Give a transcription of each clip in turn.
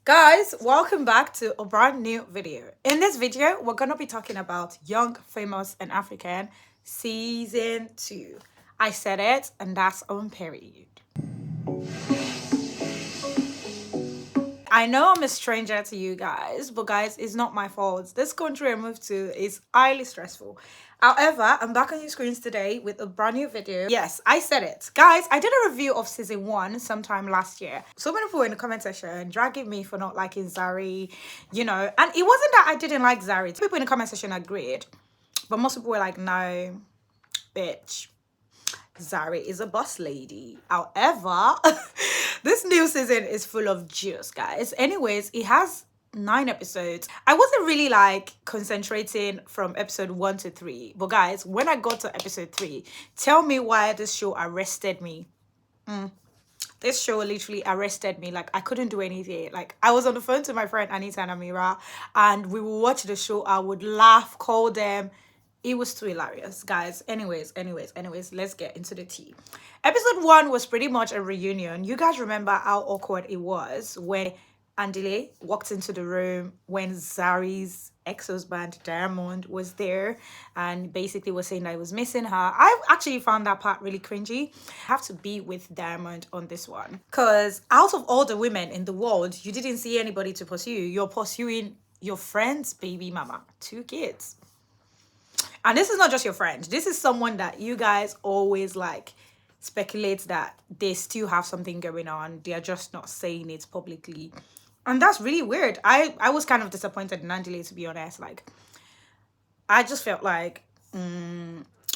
Guys, welcome back to a brand new video. In this video, we're gonna be talking about Young, Famous, and African Season 2. I said it, and that's on period. I know I'm a stranger to you guys, but guys, it's not my fault. This country I moved to is highly stressful. However, I'm back on your screens today with a brand new video. Yes, I said it. Guys, I did a review of season 1 sometime last year. So many people in the comment section dragging me for not liking Zari, and it wasn't that I didn't like Zari. People in the comment section agreed, but most people were like, no, bitch. Zari is a boss lady. However, this new season is full of juice, guys. Anyways, it has 9 episodes. I wasn't really like concentrating from episode 1 to 3. But guys, when I got to episode 3, tell me why this show arrested me. This show literally arrested me. Like, I couldn't do anything. Like, I was on the phone to my friend Anita and Amira, and we would watch the show. I would laugh, call them. It was too hilarious, guys. Anyways, let's get into the tea. Episode 1 was pretty much a reunion. You guys remember how awkward it was when Andile walked into the room when Zari's ex-husband Diamond was there and basically was saying that he was missing her. I actually found that part really cringy. I have to be with Diamond on this one, because out of all the women in the world, you didn't see anybody to pursue. You're pursuing your friend's baby mama, 2 kids. And this is not just your friend. This is someone that you guys always like speculate that they still have something going on. They are just not saying it publicly. And that's really weird. I was kind of disappointed in Andile, to be honest. Like, I just felt like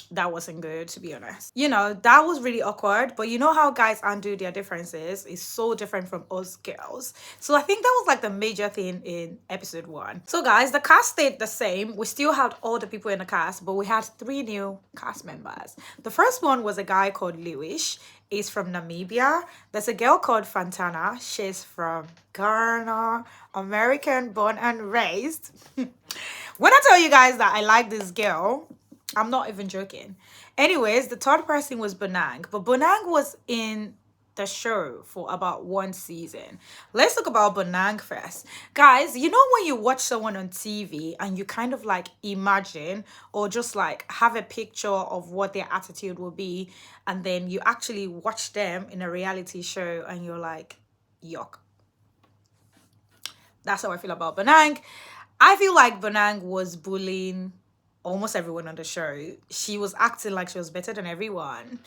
that wasn't good, to be honest. That was really awkward. But you know how guys undo their differences is so different from us girls. So I think that was like the major thing in episode 1. So guys, the cast stayed the same. We still had all the people in the cast, but we had 3 new cast members. The first one was a guy called Lewis. He's from Namibia. There's a girl called Fantana. She's from Ghana, American, born and raised. When I tell you guys that I like this girl, I'm not even joking. Anyways, the third person was Bonang. But Bonang was in the show for about 1 season. Let's talk about Bonang first. Guys, you know when you watch someone on TV and you kind of like imagine or just like have a picture of what their attitude will be, and then you actually watch them in a reality show and you're like, yuck. That's how I feel about Bonang. I feel like Bonang was bullying almost everyone on the show. She was acting like she was better than everyone.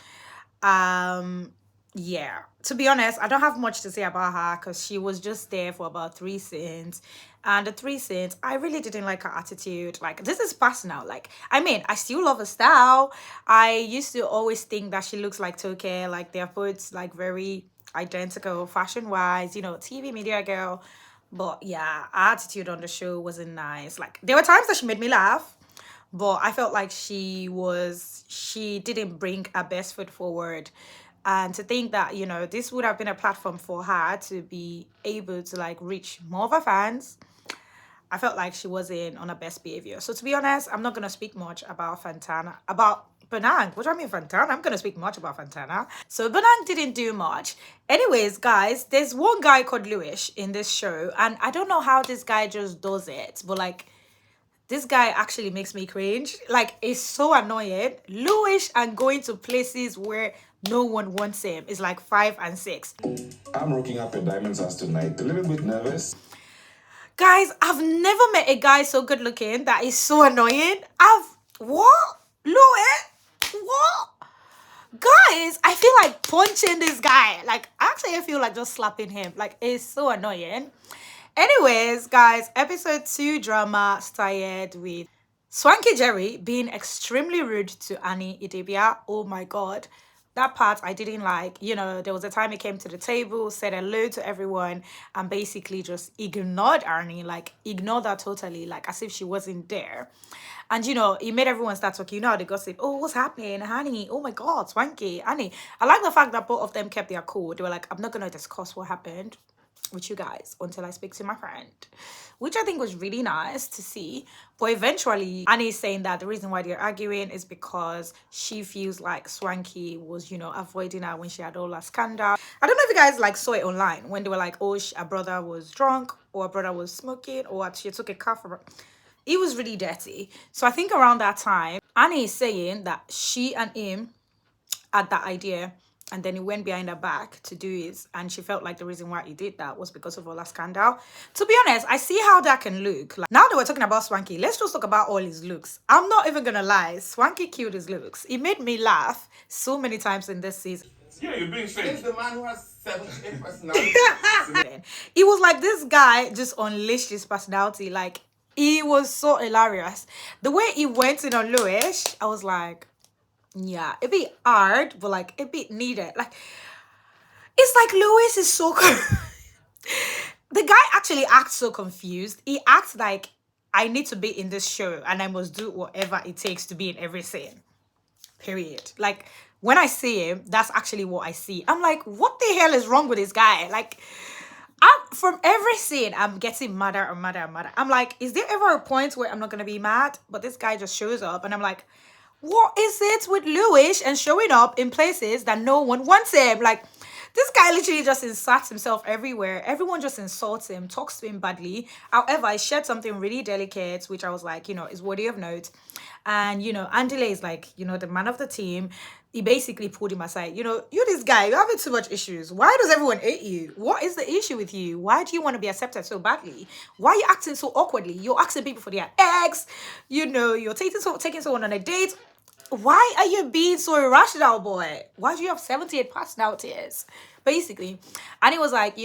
Yeah, to be honest, I don't have much to say about her because she was just there for about 3 scenes, and the 3 scenes, I really didn't like her attitude. Like, this is past now. Like, I mean, I still love her style. I used to always think that she looks like Toke. Like, they're both like very identical fashion wise, TV media girl. But yeah, her attitude on the show wasn't nice. Like, there were times that she made me laugh, but I felt like she didn't bring her best foot forward. And to think that, this would have been a platform for her to be able to like reach more of her fans, I felt like she wasn't on her best behavior. So to be honest, I'm not going to speak much about Bonang. What do I mean Fantana? I'm going to speak much about Fantana. So Bonang didn't do much. Anyways, guys, there's one guy called Lewis in this show. And I don't know how this guy just does it, but like, this guy actually makes me cringe. Like, it's so annoying. Lewis and going to places where no one wants him is like 5 and 6. I'm rocking up at Diamond's house tonight. A little bit nervous. Guys, I've never met a guy so good looking that is so annoying. What? Lewis? What? Guys, I feel like punching this guy. Like, actually, I feel like just slapping him. Like, it's so annoying. Anyways, guys, episode 2 drama started with Swanky Jerry being extremely rude to Annie Idibia. Oh my god. That part I didn't like. There was a time he came to the table, said hello to everyone, and basically just ignored Annie. Like, ignored her totally, like as if she wasn't there. And, he made everyone start talking. How they gossip. Oh, what's happening? Annie, oh my god, Swanky, Annie. I like the fact that both of them kept their cool. They were like, I'm not going to discuss what happened. with you guys until I speak to my friend, which I think was really nice to see. But eventually, Annie is saying that the reason why they're arguing is because she feels like Swanky was, avoiding her when she had all that scandal. I don't know if you guys like saw it online when they were like, oh, her brother was drunk, or her brother was smoking, or she took a car from her. It was really dirty. So I think around that time, Annie is saying that she and him had that idea, and then he went behind her back to do it, and she felt like the reason why he did that was because of all that scandal. To be honest, I see how that can look. Like, now that we're talking about Swanky, let's just talk about all his looks. I'm not even gonna lie, Swanky killed his looks. He made me laugh so many times in this season. Yeah, you're being fake. He's the man who has 78 personalities. It was like this guy just unleashed his personality. Like, he was so hilarious. The way he went in on Louis, I was like, yeah, it'd be hard, but like it'd be needed. Like, it's like Louis is so the guy actually acts so confused. He acts like I need to be in this show and I must do whatever it takes to be in every scene. Period. Like, when I see him, that's actually what I see. I'm like, what the hell is wrong with this guy? Like, from every scene, I'm getting madder and madder and madder. I'm like, is there ever a point where I'm not gonna be mad? But this guy just shows up and I'm like, what is it with Louis and showing up in places that no one wants him? Like, this guy literally just inserts himself everywhere. Everyone just insults him, talks to him badly. However, I shared something really delicate, which I was like, is worthy of note. And, Andile is like, the man of the team. He basically pulled him aside. You this guy, you're having too much issues. Why does everyone hate you? What is the issue with you? Why do you want to be accepted so badly? Why are you acting so awkwardly? You're asking people for their eggs. You're taking someone on a date. Why are you being so irrational, boy? Why do you have 78 personalities? Basically. And he was like,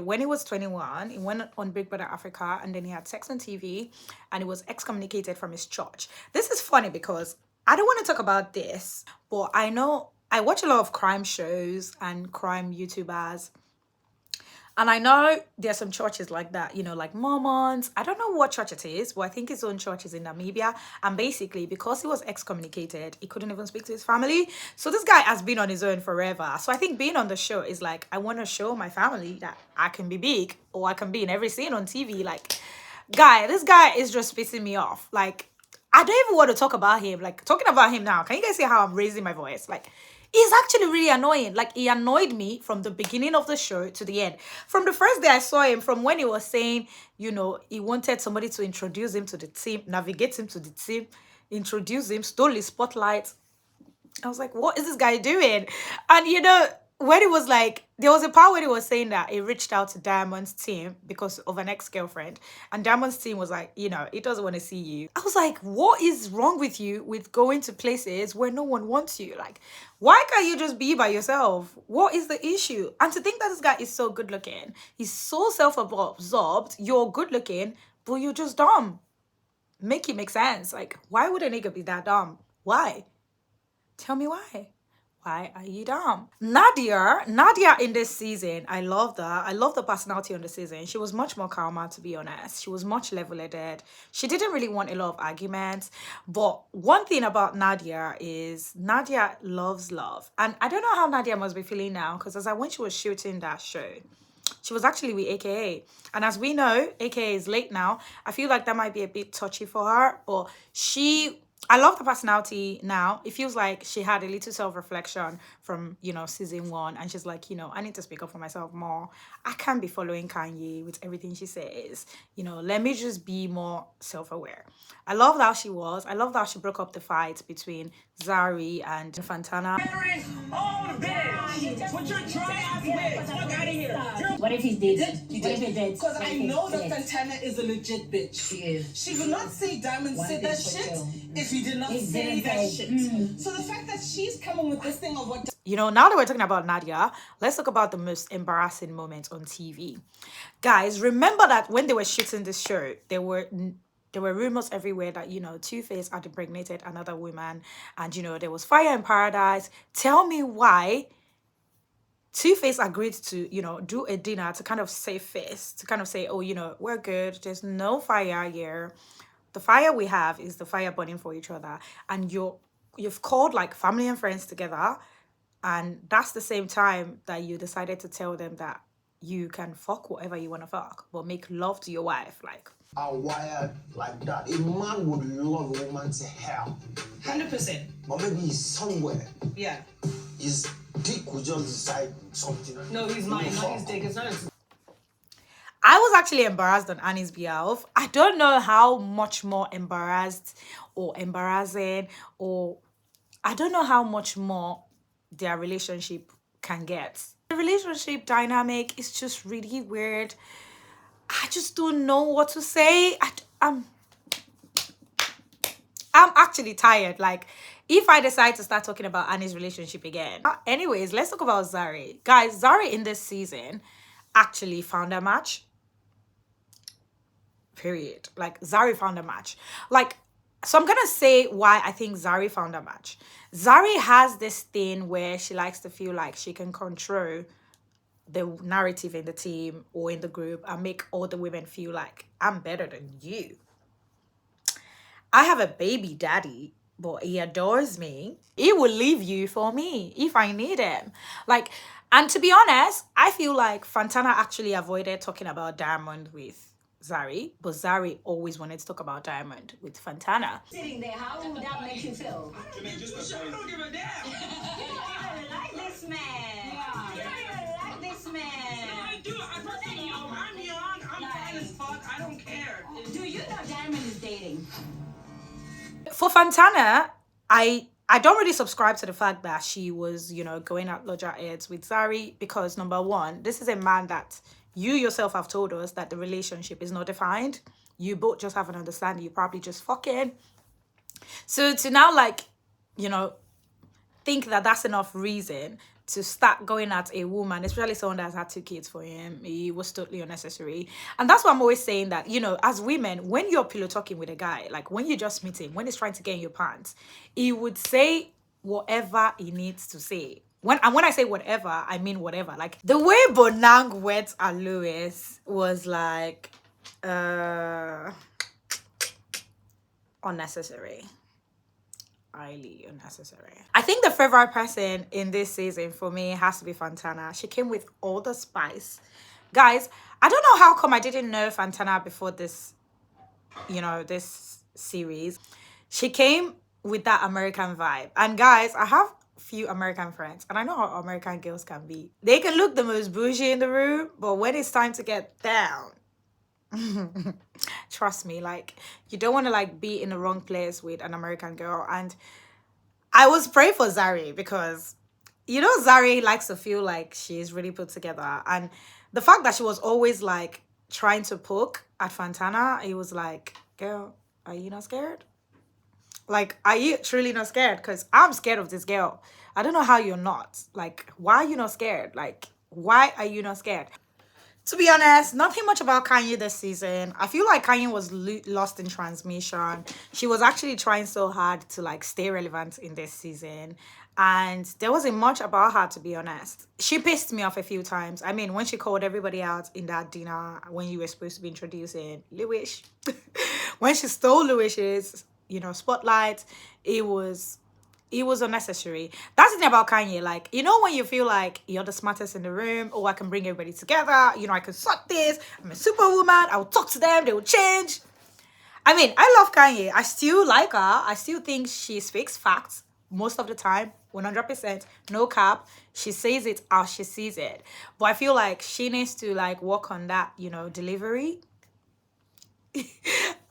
when he was 21, he went on Big Brother Africa and then he had sex on TV and he was excommunicated from his church. This is funny because I don't want to talk about this, but I know I watch a lot of crime shows and crime YouTubers. And I know there's some churches like that, like Mormons. I don't know what church it is, but I think his own church is in Namibia. And basically, because he was excommunicated, he couldn't even speak to his family. So this guy has been on his own forever. So I think being on the show is like, I want to show my family that I can be big or I can be in every scene on TV. Like, this guy is just pissing me off. Like, I don't even want to talk about him. Like, talking about him now, can you guys see how I'm raising my voice? Like, he's actually really annoying. Like, he annoyed me from the beginning of the show to the end. From the first day I saw him, from when he was saying, he wanted somebody to introduce him to the team, navigate him to the team, introduce him, stole his spotlight. I was like, what is this guy doing? And when it was like, there was a part where he was saying that he reached out to Diamond's team because of an ex-girlfriend. And Diamond's team was like, he doesn't want to see you. I was like, what is wrong with you with going to places where no one wants you? Like, why can't you just be by yourself? What is the issue? And to think that this guy is so good looking, he's so self-absorbed, you're good looking, but you're just dumb. Make it make sense. Like, why would a nigga be that dumb? Why? Tell me why. Why are you dumb? Nadia in this season, I loved her. I love the personality on the season. She was much more calmer, to be honest. She was much level-headed. She didn't really want a lot of arguments. But one thing about Nadia is Nadia loves love. And I don't know how Nadia must be feeling now, because when she was shooting that show, she was actually with AKA. And as we know, AKA is late now. I feel like that might be a bit touchy for her. But I love the personality now. It feels like she had a little self-reflection from, season 1. And she's like, I need to speak up for myself more. I can't be following Kanye with everything she says. Let me just be more self-aware. I loved how she was. I loved how she broke up the fight between Zari and Fantana. What if he's dead? He did. Because I know that Fantana is a legit bitch. She is. She would not say Diamond said that shit if he did not say that shit. So the fact that she's coming with this thing of what... Now that we're talking about Nadia, let's talk about the most embarrassing moments on TV. Guys, remember that when they were shooting this show, there were rumors everywhere that, Two-Face had impregnated another woman. And, there was fire in paradise. Tell me why Two-Face agreed to, do a dinner to kind of save face, to kind of say, oh, we're good. There's no fire here. The fire we have is the fire burning for each other. And you've called like family and friends together. And that's the same time that you decided to tell them that you can fuck whatever you want to fuck, but make love to your wife. Like, Are wired like that. A man would love a woman to hell. 100%. But maybe he's somewhere. Yeah. His dick would just decide something. No, he's mine, not his dick. It's not his. I was actually embarrassed on Annie's behalf. I don't know how much more embarrassed or embarrassing, or I don't know how much more their relationship can get. The relationship dynamic is just really weird. I just don't know what to say. I'm actually tired. Like, if I decide to start talking about Annie's relationship again. Anyways, let's talk about Zari. Guys, Zari in this season actually found a match. Period. Like, Zari found a match. Like, so I'm gonna say why I think Zari found a match. Zari has this thing where she likes to feel like she can control the narrative in the team or in the group and make all the women feel like I'm better than you. I have a baby daddy, but he adores me. He will leave you for me if I need him. Like, and to be honest, I feel like Fantana actually avoided talking about Diamond with Zari, but Zari always wanted to talk about Diamond with Fantana. Sitting there, how would that make you feel? I don't give a damn. You don't even like this man. Yeah. You don't even like this man. I do. I'm young. I'm fine as fuck. I don't care. Do you know Diamond is dating? For Fantana, I don't really subscribe to the fact that she was, you know, going at loggerheads with Zari, because number one, this is a man that you yourself have told us that the relationship is not defined. You both just have an understanding. You probably just fucking. So to now, like, you know, think that that's enough reason to start going at a woman, especially someone that's had 2 kids for him, it was totally unnecessary. And that's why I'm always saying that, you know, as women, when you're pillow talking with a guy, like when you just meet him, when he's trying to get in your pants, he would say whatever he needs to say. When I say whatever, I mean whatever. Like, the way Bonang went at Lewis was like unnecessary. Highly unnecessary. I think the favorite person in this season for me has to be Fantana. She came with all the spice. Guys, I don't know how come I didn't know Fantana before this, you know, this series. She came with that American vibe. And guys, I have few American friends, and I know how American girls can be. They can look the most bougie in the room, but when it's time to get down, trust me, like, you don't want to like be in the wrong place with an American girl. And I was praying for Zari because, you know, Zari likes to feel like she's really put together, and the fact that she was always like trying to poke at Fantana, it was like, girl, are you not scared? Like, are you truly not scared? Because I'm scared of this girl. I don't know how you're not. Like, why are you not scared? Like, why are you not scared? To be honest, nothing much about Kanye this season. I feel like Kanye was lost in transmission. She was actually trying so hard to like stay relevant in this season. And there wasn't much about her, to be honest. She pissed me off a few times. I mean, when she called everybody out in that dinner, when you were supposed to be introducing Lewis, when she stole Lewis's, you know, spotlight, it was unnecessary. That's the thing about Kanye. Like, you know, when you feel like you're the smartest in the room, oh, I can bring everybody together, you know, I can sort this, I'm a superwoman, I'll talk to them, they will change. I mean, I love Kanye. I still like her. I still think she speaks facts most of the time, 100%, no cap. She says it as she sees it. But I feel like she needs to like work on that, you know, delivery.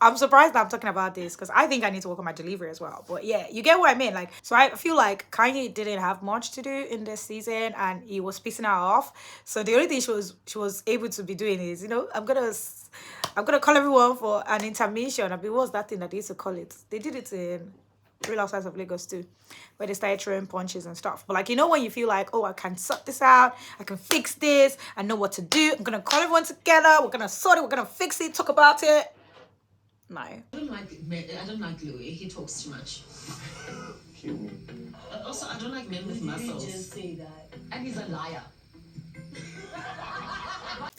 I'm surprised that I'm talking about this because I think I need to work on my delivery as well. But yeah, you get what I mean. Like, so I feel like Kanye didn't have much to do in this season, and he was pissing her off. So the only thing she was able to be doing is, you know, I'm gonna call everyone for an intermission. I mean, what was that thing that they used to call it? They did it in Real Housewives of Lagos too, where they started throwing punches and stuff. But like, you know, when you feel like, oh, I can sort this out, I can fix this, I know what to do, I'm gonna call everyone together, we're gonna sort it, we're gonna fix it, talk about it. No. I don't like Louis. He talks too much. Kill me. Also, I don't like men with muscles. Just say that. And he's a liar.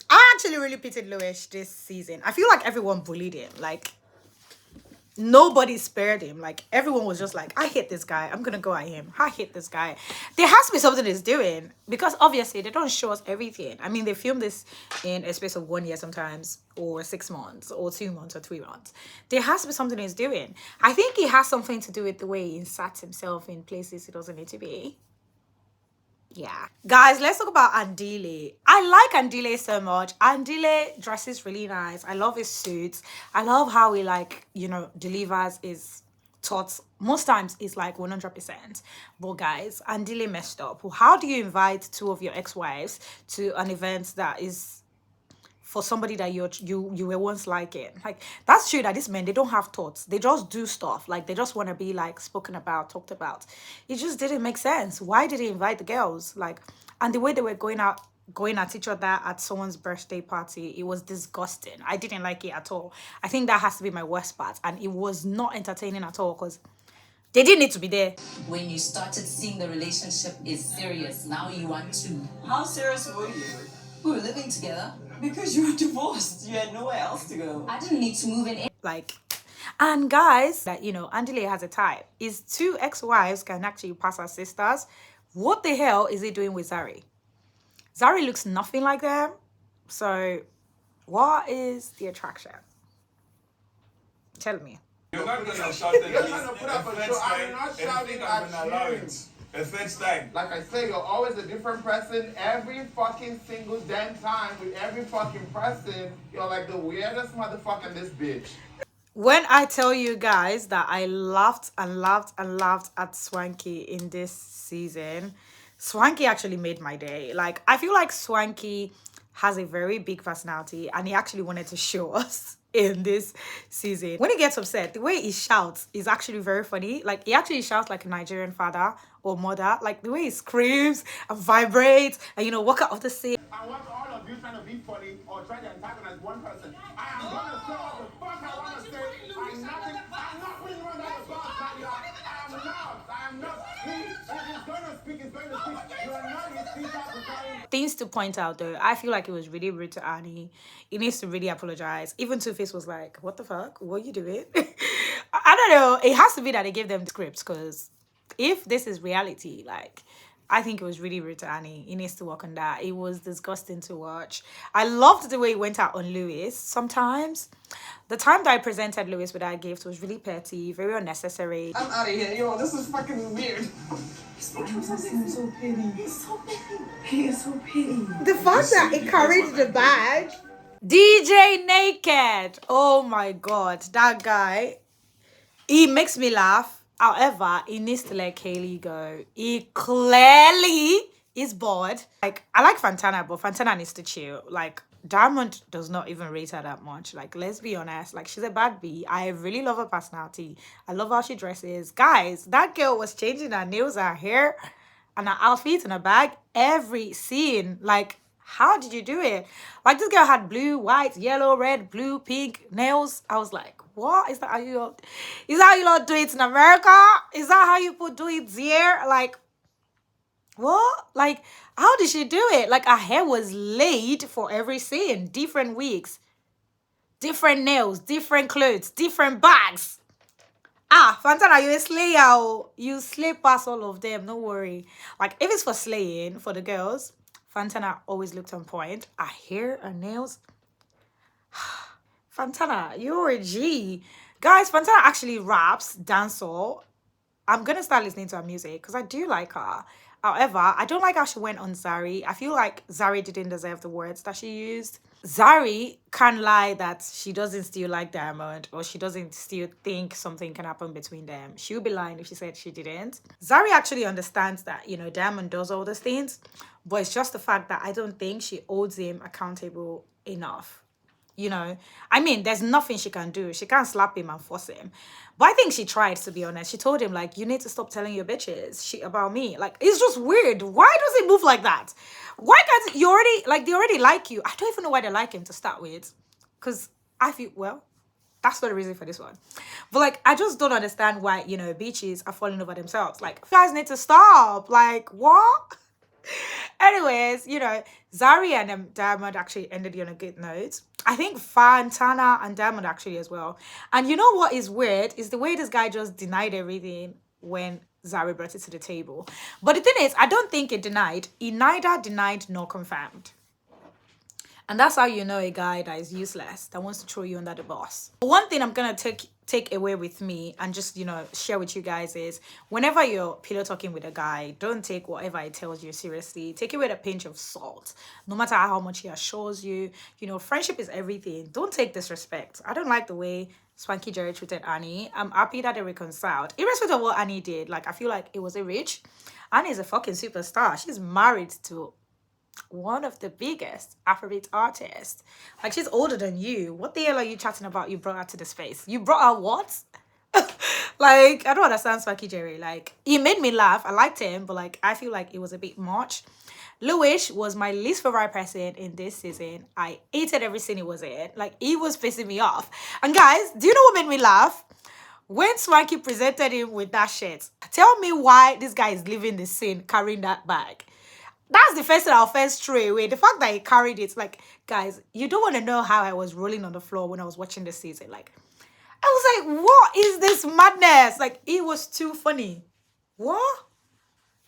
I actually really pitied Louis this season. I feel like everyone bullied him. Like, nobody spared him. Like everyone was just like, I hate this guy, I'm gonna go at him. I hate this guy. There has to be something he's doing, because obviously they don't show us everything. I mean, they film this in a space of 1 year sometimes, or 6 months, or 2 months, or 3 months. There has to be something he's doing. I think it has something to do with the way he inserts himself in places he doesn't need to be. Yeah, guys, let's talk about Andile. I like Andile so much. Andile dresses really nice. I love his suits. I love how he, like, you know, delivers his thoughts. Most times it's like 100%. But guys, Andile messed up. How do you invite 2 of your ex-wives to an event that is for somebody that you were once liking? Like, that's true that these men, they don't have thoughts. They just do stuff. Like, they just want to be like spoken about, talked about. It just didn't make sense. Why did he invite the girls? Like, and the way they were going at each other at someone's birthday party, it was disgusting. I didn't like it at all. I think that has to be my worst part. And it was not entertaining at all, because they didn't need to be there. When you started seeing the relationship is serious, now you want to. How serious were you? We were living together. Because you were divorced. You had nowhere else to go. I didn't need to move in. Like, and guys, that, you know, Andile has a type. His 2 ex-wives can actually pass as sisters. What the hell is he doing with Zari? Zari looks nothing like them. So what is the attraction? Tell me. You're not gonna shout at me. You're trying to put up a show. I'm not shouting at you. A third time. Like I say, you're always a different person every fucking single damn time. With every fucking person, you're like the weirdest motherfucker in this bitch. When I tell you guys that I laughed and laughed and laughed at Swanky in this season, Swanky actually made my day. Like, I feel like Swanky has a very big personality, and he actually wanted to show us in this season. When he gets upset, the way he shouts is actually very funny. Like, he actually shouts like a Nigerian father or mother. Like, the way he screams and vibrates and, you know, walk out of the scene. I want all of you trying to be funny or try to antagonize one person. I am gonna say what the fuck I want to say. I'm not putting you under the bus, Nadia. I am not. Please, if he's gonna speak, he's going to speak. You are not his teacher to tell him. Things to point out though, I feel like it was really rude to Annie. He needs to really apologize. Even Two-Face was like, what the fuck? What are you doing? I don't know. It has to be that they gave them scripts, because if this is reality, like, I think it was really rude to Annie. He needs to work on that. It was disgusting to watch. I loved the way he went out on Lewis sometimes. The time that I presented Lewis with that gift was really petty, very unnecessary. I'm out of here. Yo, this is fucking weird. He's so petty. He's so petty. He is so petty. The fact that he carried the bag. DJ Naked. Oh my God. That guy, he makes me laugh. However, he needs to let Kaylee go. He clearly is bored. Like, I like Fantana, but Fantana needs to chill. Like, Diamond does not even rate her that much. Like, let's be honest. Like, she's a bad bee. I really love her personality. I love how she dresses. Guys, that girl was changing her nails, her hair, and her outfit and her bag every scene. Like, how did you do it? Like, this girl had blue, white, yellow, red, blue, pink nails. I was like, what? Is that how you do it in America? Is that how you do it here? Like, what? Like, how did she do it? Like, her hair was laid for every scene. Different wigs, different nails, different clothes, different bags. Ah, Fantana, you a slayer. You slay past all of them. Don't worry. Like, if it's for slaying for the girls, Fantana always looked on point. Her hair, her nails. Fantana, you're a G. Guys, Fantana actually raps, dancehall. I'm going to start listening to her music because I do like her. However, I don't like how she went on Zari. I feel like Zari didn't deserve the words that she used. Zari can't lie that she doesn't still like Diamond, or she doesn't still think something can happen between them. She would be lying if she said she didn't. Zari actually understands that, you know, Diamond does all those things, but it's just the fact that I don't think she holds him accountable enough. You know, I mean, there's nothing she can do. She can't slap him and force him. But I think she tried, to be honest. She told him, like, you need to stop telling your bitches shit about me. Like, it's just weird. Why does he move like that? Why can't you already, like, they already like you. I don't even know why they like him to start with. Because I feel, well, that's not the reason for this one. But, like, I just don't understand why, you know, bitches are falling over themselves. Like, you guys need to stop. Like, what? Anyways, you know, Zari and Diamond actually ended on a good note. I think Fantana and Diamond actually as well. And you know what is weird is the way this guy just denied everything when Zari brought it to the table. But the thing is, I don't think it denied. He neither denied nor confirmed. And that's how you know a guy that is useless, that wants to throw you under the bus. One thing I'm gonna take away with me and just, you know, share with you guys is whenever you're pillow talking with a guy, don't take whatever he tells you seriously. Take it with a pinch of salt. No matter how much he assures you, you know, friendship is everything. Don't take disrespect. I don't like the way Swanky Jerry treated Annie. I'm happy that they reconciled. Irrespective of what Annie did, like, I feel like it was a reach. Annie is a fucking superstar. She's married to one of the biggest Afrobeat artists. Like, she's older than you. What the hell are you chatting about? You brought her to the space. You brought her what? Like, I don't understand Swanky Jerry. Like, he made me laugh. I liked him, but like, I feel like it was a bit much. Louis was my least favorite person in this season. I hated every scene he was in. Like, he was pissing me off. And guys, do you know what made me laugh? When Swanky presented him with that shirt. Tell me why this guy is leaving the scene carrying that bag. That's the first thing I'll first throw away. The fact that he carried it, like, guys, you don't want to know how I was rolling on the floor when I was watching this season. Like, I was like, what is this madness? Like, it was too funny. What?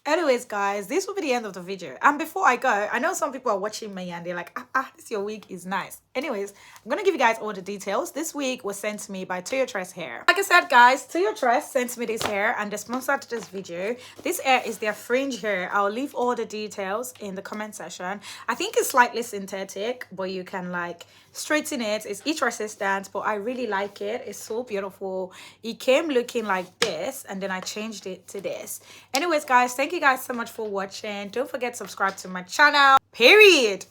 Anyways, guys, this will be the end of the video. And before I go, I know some people are watching me and they're like, this your wig is nice. Anyways, I'm going to give you guys all the details. This wig was sent to me by Toyotress Hair. Like I said, guys, Toyotress sent me this hair and they sponsored this video. This hair is their fringe hair. I'll leave all the details in the comment section. I think it's slightly synthetic, but you can like straighten it. It's itch resistant, but I really like it. It's so beautiful. It came looking like this and then I changed it to this. Anyways, guys, thank you guys so much for watching. Don't forget to subscribe to my channel, period.